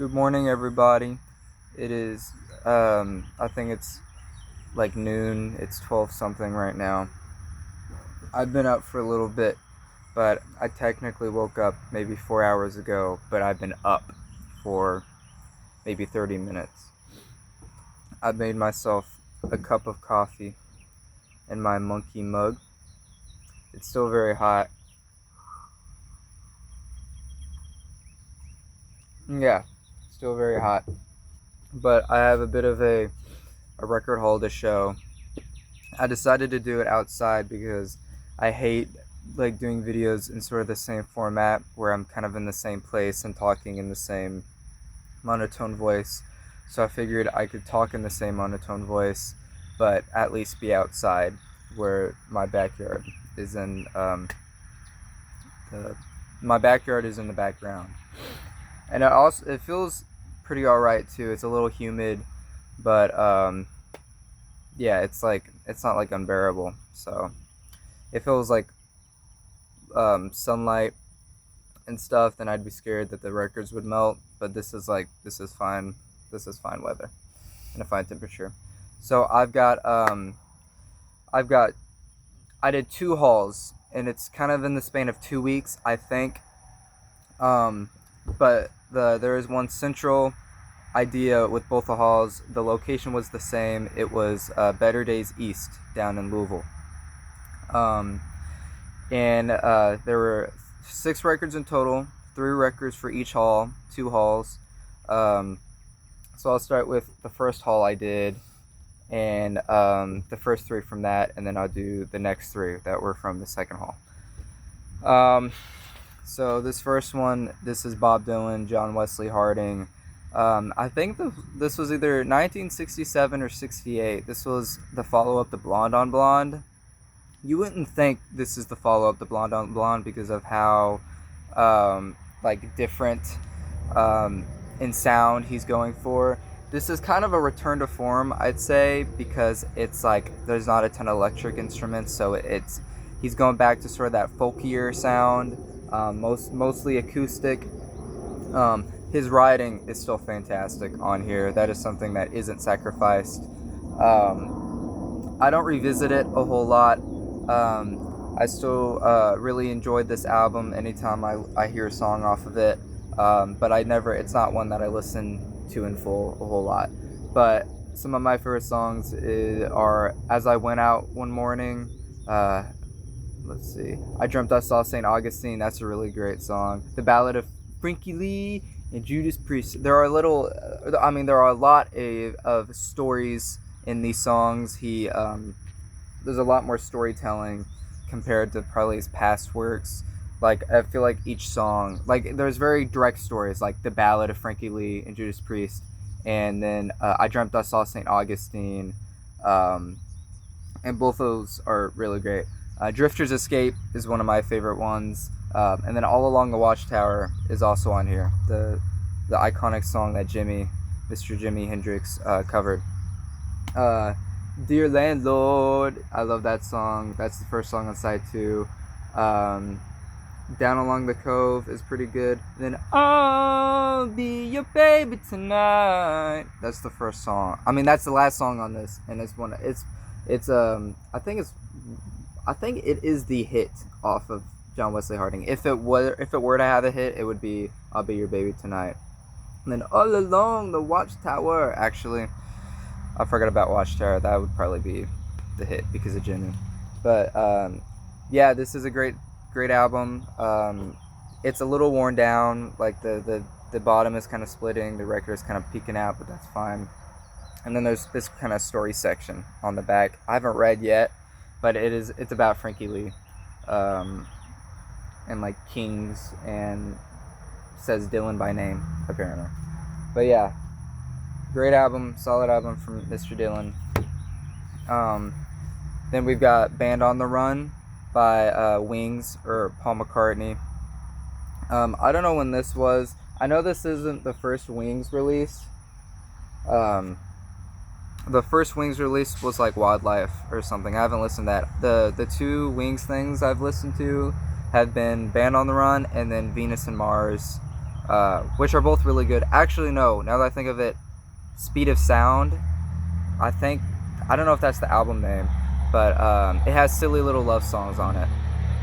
Good morning, everybody. It is, I think it's like noon. It's 12 something right now. I've been up for a little bit, but I technically woke up maybe 4 hours ago, but I've been up for maybe 30 minutes. I made myself a cup of coffee in my monkey mug. It's still very hot. Yeah, still very hot. But I have a bit of a record haul to show. I decided to do it outside because I hate like doing videos in sort of the same format where I'm kind of in the same place and talking in the same monotone voice. So I figured I could talk in the same monotone voice, but at least be outside where my backyard is in the my backyard is in the background. And it feels pretty all right too. It's a little humid, but yeah, it's not like unbearable. So if it was like sunlight and stuff, then I'd be scared that the records would melt. But this is fine. This is fine weather and a fine temperature. So I've got I did two hauls, and it's kind of in the span of 2 weeks, I think. Um, but there is one central idea with both the halls. The location was the same. It was Better Days East down in Louisville. Um, and there were 6 records in total, 3 records for each hall, 2 halls. Um, so I'll start with the first hall I did, and the first 3 from that, and then I'll do the next 3 that were from the second hall. Um, so this first one, this is Bob Dylan, John Wesley Harding. I think this was either 1967 or 68. This was the follow-up to Blonde on Blonde. You wouldn't think this is the follow-up to Blonde on Blonde because of how like different in sound he's going for. This is kind of a return to form, I'd say, because it's like there's not a ton of electric instruments, so he's going back to sort of that folkier sound, mostly acoustic. His writing is still fantastic on here. That is something that isn't sacrificed. I don't revisit it a whole lot. I still really enjoyed this album anytime I hear a song off of it. But it's not one that I listen to in full a whole lot. But some of my favorite songs are As I Went Out One Morning. Let's see. I Dreamt I Saw St. Augustine. That's a really great song. The Ballad of Frankie Lee and Judas Priest. There are a lot of stories in these songs. There's a lot more storytelling compared to probably his past works. Like, I feel like each song, like, there's very direct stories, like The Ballad of Frankie Lee and Judas Priest, and then I Dreamt I Saw St. Augustine, and both those are really great. Drifter's Escape is one of my favorite ones, and then All Along the Watchtower is also on here, the iconic song that Mr. Jimi Hendrix, covered. Dear Landlord, I love that song. That's the first song on side 2. Down Along the Cove is pretty good. Then I'll be your baby tonight. That's the first song. I mean, that's the last song on this, and I think it is the hit off of John Wesley Harding. If it were to have a hit, it would be I'll Be Your Baby Tonight. And then All Along the Watchtower. Actually, I forgot about Watchtower. That would probably be the hit because of Jimmy. But yeah, this is a great album. It's a little worn down. Like the bottom is kind of splitting. The record is kind of peeking out, but that's fine. And then there's this kind of story section on the back. I haven't read yet, but it's about Frankie Lee, and like kings, and says Dylan by name apparently. But yeah, great album, solid album from Mr. Dylan. Then we've got Band on the Run by Wings or Paul McCartney. I don't know when this was. I know this isn't the first Wings release. The first Wings release was like Wildlife or something. I haven't listened to that. The 2 Wings things I've listened to have been Band on the Run and then Venus and Mars. which are both really good. Actually, no. Now that I think of it, Speed of Sound. I think I don't know if that's the album name, but it has Silly Little Love Songs on it.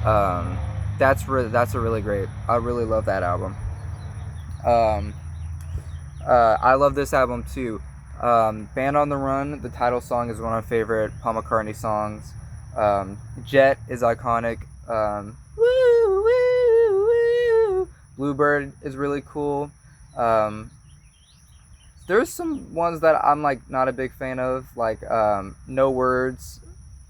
Um, that's a really great. I really love that album. Um, I love this album too. Band on the Run, the title song is one of my favorite Paul McCartney songs. Jet is iconic. Woo, woo, woo. Bluebird is really cool. Um, there's some ones that I'm like not a big fan of, like No Words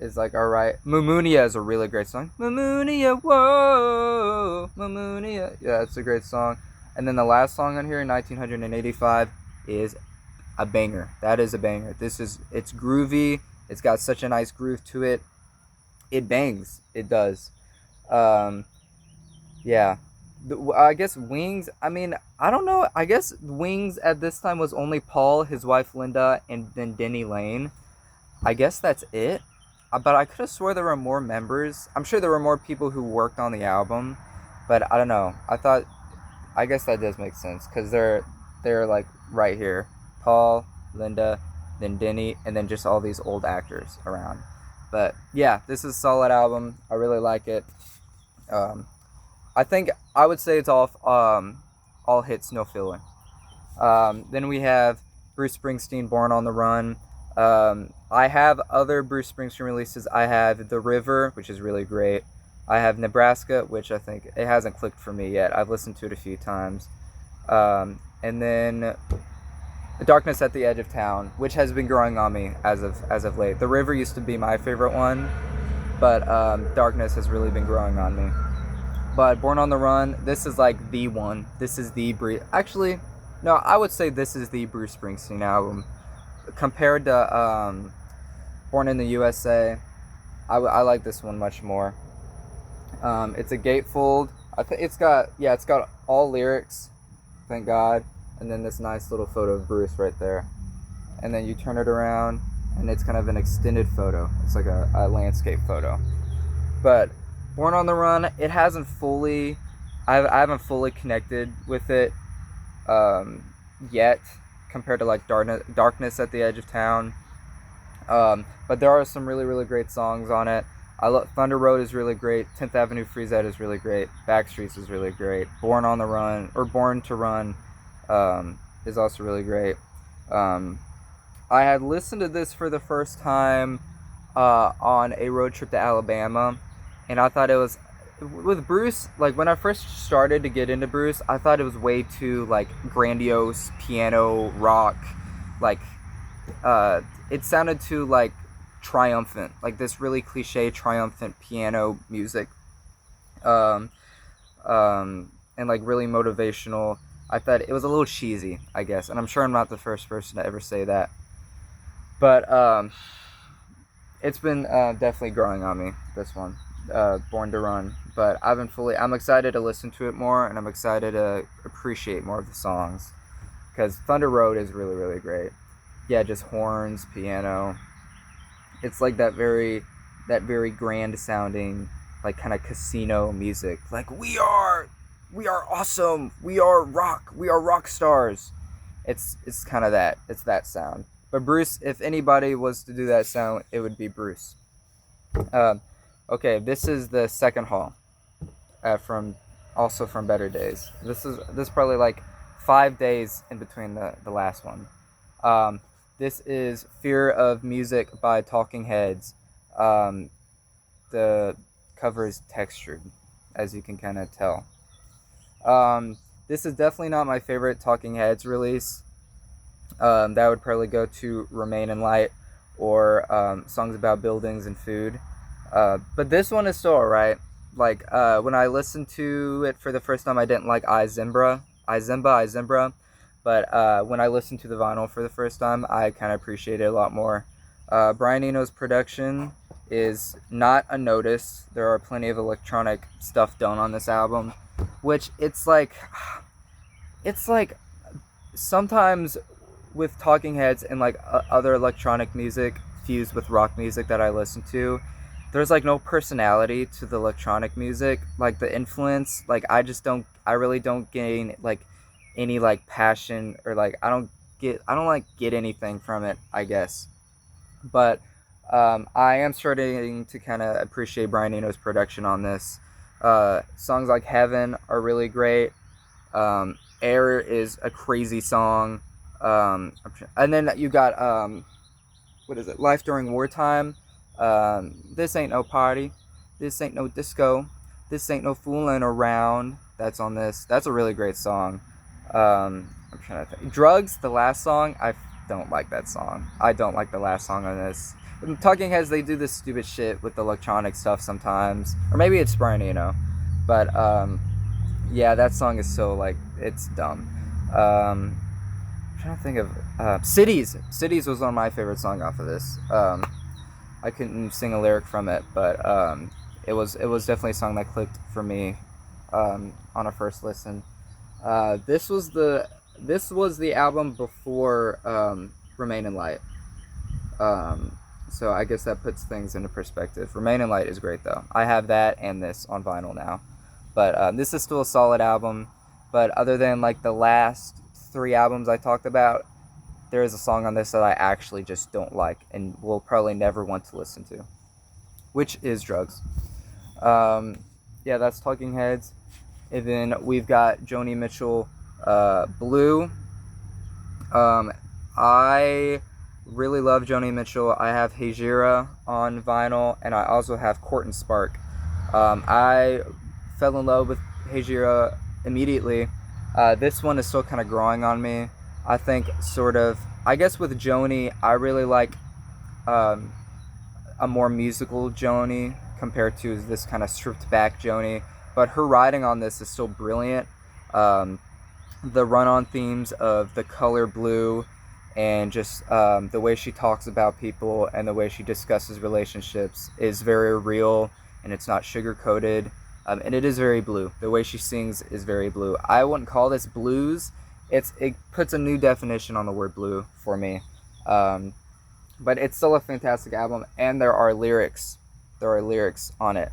is like alright. Mumunia is a really great song. Mumunia, whoa, Mumunia. Yeah, it's a great song. And then the last song on here, 1985, is a banger. That is a banger. It's groovy. It's got such a nice groove to it. It bangs. It does. Um, yeah. I guess Wings. I mean, I don't know. I guess Wings at this time was only Paul, his wife Linda, and then Denny Lane. I guess that's it. But I could have swore there were more members. I'm sure there were more people who worked on the album, but I don't know. I guess that does make sense because they're like right here. Paul, Linda, then Denny, and then just all these old actors around. But yeah, this is a solid album. I really like it. Um, I think I would say it's all hits, no filler. Then we have Bruce Springsteen, Born on the Run. I have other Bruce Springsteen releases. I have The River, which is really great. I have Nebraska, which I think it hasn't clicked for me yet. I've listened to it a few times. And then Darkness at the Edge of Town, which has been growing on me as of late. The River used to be my favorite one, but Darkness has really been growing on me. But Born on the Run, this is like the one. This is the actually, no, I would say this is the Bruce Springsteen album compared to Born in the USA. I like this one much more. It's a gatefold. I think it's got all lyrics, thank God, and then this nice little photo of Bruce right there, and then you turn it around, and it's kind of an extended photo. It's like a landscape photo. But Born on the Run, it hasn't fully, I haven't fully connected with it yet, compared to like Darkness at the Edge of Town. But there are some really, really great songs on it. I love Thunder Road is really great. 10th Avenue Freeze Out is really great. Backstreets is really great. Born on the Run or Born to Run is also really great. I had listened to this for the first time on a road trip to Alabama, and I thought it was with Bruce. Like when I first started to get into Bruce, I thought it was way too like grandiose piano rock, like it sounded too like triumphant, like this really cliche triumphant piano music, and like really motivational. I thought it was a little cheesy, I guess, and I'm sure I'm not the first person to ever say that, but it's been definitely growing on me, this one, Born to Run. But I'm excited to listen to it more, and I'm excited to appreciate more of the songs, because Thunder Road is really, really great. Yeah, just horns, piano. It's like that very grand sounding, like kind of casino music. Like we are awesome. We are rock stars. It's kind of that. It's that sound. But Bruce, if anybody was to do that sound, it would be Bruce. Okay, this is the second haul from Better Days. This is probably like 5 days in between the last one. This is Fear of Music by Talking Heads. The cover is textured, as you can kind of tell. This is definitely not my favorite Talking Heads release. That would probably go to Remain in Light or Songs About Buildings and Food. But this one is still alright. Like, when I listened to it for the first time, I didn't like Izimbra. But when I listened to the vinyl for the first time, I kind of appreciate it a lot more. Brian Eno's production is not unnoticed. There are plenty of electronic stuff done on this album, which it's like sometimes with Talking Heads and like other electronic music fused with rock music that I listen to, there's like no personality to the electronic music. Like the influence, like I really don't gain like any like passion, or like I don't like get anything from it, I guess. But I am starting to kind of appreciate Brian Eno's production on this. Songs like Heaven are really great. Air is a crazy song. And then you got what is it? Life During Wartime. This ain't no party. This ain't no disco. This ain't no fooling around. That's on this. That's a really great song. I'm trying to think. Drugs, the last song. I don't like that song. I don't like the last song on this. Talking Heads, they do this stupid shit with the electronic stuff sometimes, or maybe it's Brian Eno, but yeah, that song is so like it's dumb. I'm trying to think of Cities. Cities was one of my favorite song off of this. I couldn't sing a lyric from it, but it was definitely a song that clicked for me on a first listen. This was the album before Remain in Light. So I guess that puts things into perspective. Remain in Light is great though. I have that and this on vinyl now, but this is still a solid album. But other than like the last 3 albums I talked about, there is a song on this that I actually just don't like and will probably never want to listen to, which is Drugs. Yeah, that's Talking Heads. And then we've got Joni Mitchell, Blue. I really love Joni Mitchell. I have Hejira on vinyl, and I also have Court and Spark. I fell in love with Hejira immediately. This one is still kind of growing on me. I think I guess with Joni, I really like a more musical Joni compared to this kind of stripped back Joni. But her writing on this is still brilliant. The run-on themes of the color blue and just the way she talks about people and the way she discusses relationships is very real, and it's not sugar-coated. And it is very blue. The way she sings is very blue. I wouldn't call this blues. It puts a new definition on the word blue for me. But it's still a fantastic album, and there are lyrics. There are lyrics on it.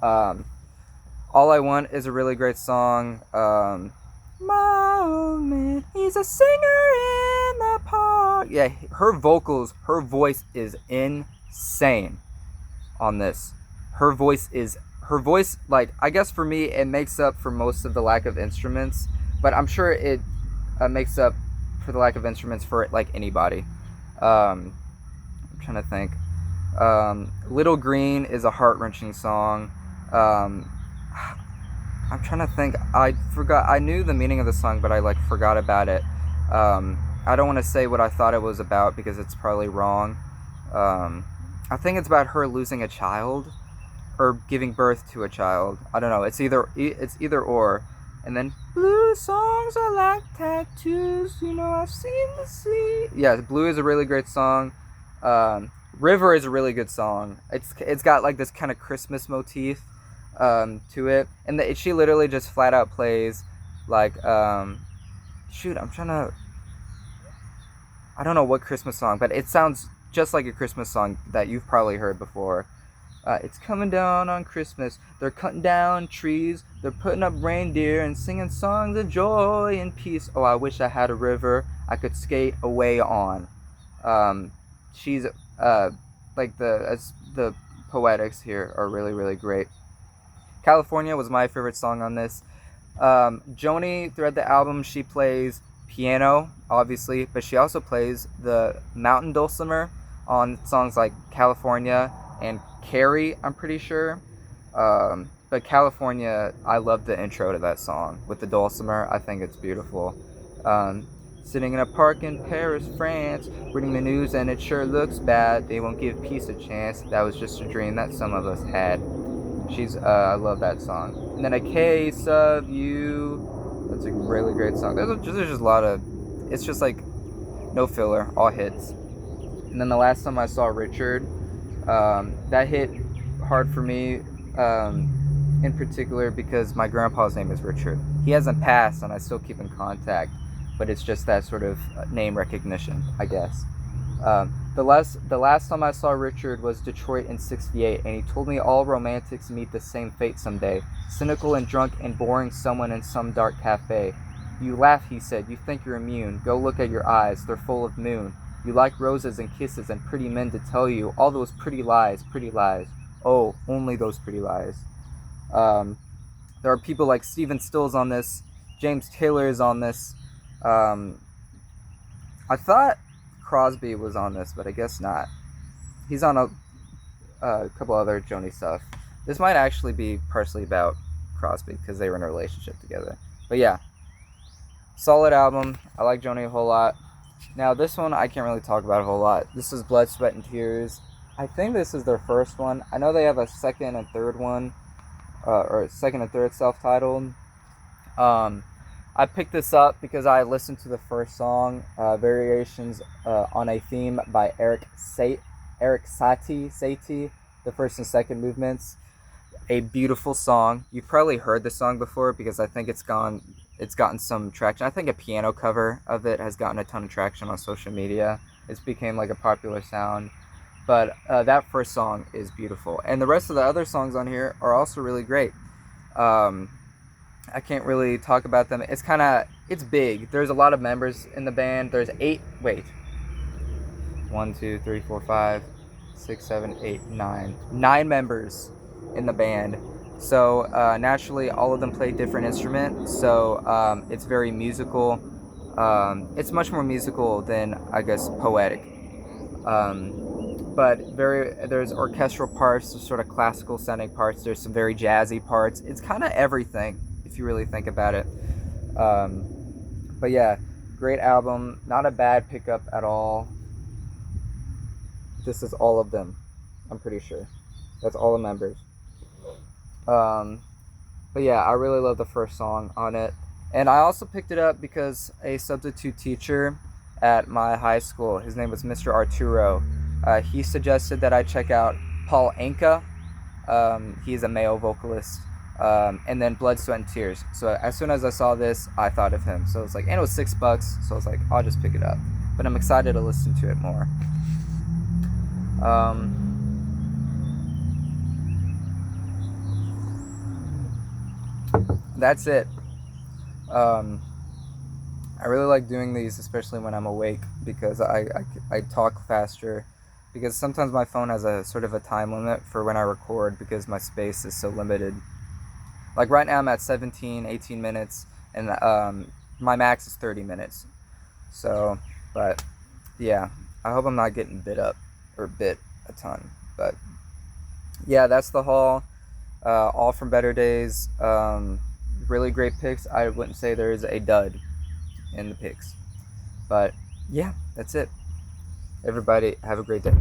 All I Want is a really great song. My old man, he's a singer in the park. Yeah, her voice is insane on this. Her voice, like, I guess for me, it makes up for most of the lack of instruments, but I'm sure it makes up for the lack of instruments for, like, anybody. I'm trying to think. Little Green is a heart-wrenching song. I'm trying to think. I knew the meaning of the song, but I like forgot about it. I don't want to say what I thought it was about because it's probably wrong. I think it's about her losing a child or giving birth to a child. I don't know. It's either or. And then blue songs are like tattoos. You know, I've seen the sea. Yeah, Blue is a really great song. River is a really good song. It's got like this kind of Christmas motif to it, and she literally just flat out plays like shoot, I don't know what Christmas song, but it sounds just like a Christmas song that you've probably heard before. It's coming down on Christmas. They're cutting down trees. They're putting up reindeer and singing songs of joy and peace. Oh, I wish I had a river I could skate away on. She's like the poetics here are really, really great. California was my favorite song on this. Joni, throughout the album, she plays piano, obviously, but she also plays the mountain dulcimer on songs like California and Carrie, I'm pretty sure. But California, I love the intro to that song with the dulcimer. I think it's beautiful. Sitting in a park in Paris, France, reading the news and it sure looks bad. They won't give peace a chance. That was just a dream that some of us had. I love that song. And then A Case of You. That's a really great song. There's just a lot of, it's just like no filler, all hits. And then the last time I saw Richard, that hit hard for me, in particular because my grandpa's name is Richard. He hasn't passed and I still keep in contact, but it's just that sort of name recognition, I guess. The last time I saw Richard was Detroit in '68, and he told me all romantics meet the same fate someday. Cynical and drunk and boring someone in some dark cafe. You laugh, he said, you think you're immune. Go look at your eyes, they're full of moon. You like roses and kisses and pretty men to tell you all those pretty lies, pretty lies. Oh, only those pretty lies. Um, there are people like Stephen Stills on this. James Taylor is on this. Um, I thought Crosby was on this, but I guess not. He's on a couple other Joni stuff. This might actually be partially about Crosby because they were in a relationship together. But yeah, solid album. I like Joni a whole lot. Now this one I can't really talk about a whole lot. This is Blood, Sweat, and Tears. I think this is their first one. I know they have a second and third one, or second and third self-titled. I picked this up because I listened to the first song, Variations on a Theme by Eric Satie, the first and second movements. A beautiful song. You've probably heard the song before because I think it's gotten some traction. I think a piano cover of it has gotten a ton of traction on social media. It's became like a popular sound. But that first song is beautiful. And the rest of the other songs on here are also really great. I can't really talk about them. It's big. There's a lot of members in the band. There's 9 members in the band. So naturally, all of them play different instruments. So it's very musical. It's much more musical than, I guess, poetic. But there's orchestral parts, there's sort of classical sounding parts, there's some very jazzy parts. It's kind of everything if you really think about it. But yeah, great album, not a bad pickup at all. This is all of them, I'm pretty sure. That's all the members. But yeah, I really love the first song on it. And I also picked it up because a substitute teacher at my high school, his name was Mr. Arturo, he suggested that I check out Paul Anka. He's a male vocalist. And then Blood, Sweat, and Tears. So as soon as I saw this, I thought of him. So it's like, and it was $6, so I was like, I'll just pick it up. But I'm excited to listen to it more. That's it. I really like doing these, especially when I'm awake, because I talk faster. Because sometimes my phone has a sort of a time limit for when I record because my space is so limited. Like right now I'm at 18 minutes, and my max is 30 minutes. So, but yeah, I hope I'm not getting bit a ton. But yeah, that's the haul. All from Better Days. Really great picks. I wouldn't say there is a dud in the picks. But yeah, that's it. Everybody have a great day.